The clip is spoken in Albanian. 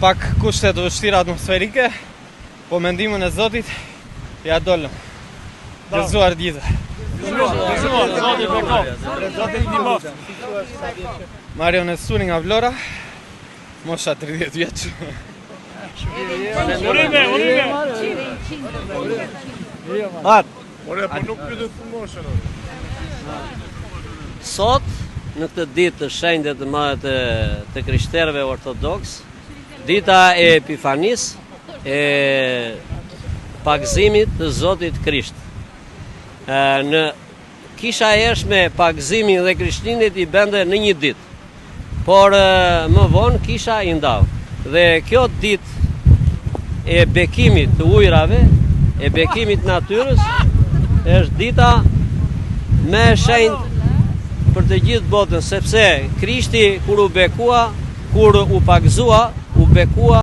Pak kushte të vështira atmosferike, po mendimin e Zotit ja dolëm. Gëzuar gjithë. Mario Nesuni nga Vlora, mosha 30 vjeç. Urime. Ore, po nuk pyet moshën. Sot, në këtë ditë të shenjtë të madhe të krishterëve ortodoks, dita e Epifanis, e pagëzimit të Zotit Krisht. Në kisha hershme pagëzimin dhe krishtinit i bende në një ditë, por më vonë kisha i ndau. Dhe kjo ditë e bekimit të ujrave, e bekimit natyrës, është dita me shenjtë për të gjithë botën, sepse Krishti kur u bekua, kur u pagëzua, u bekua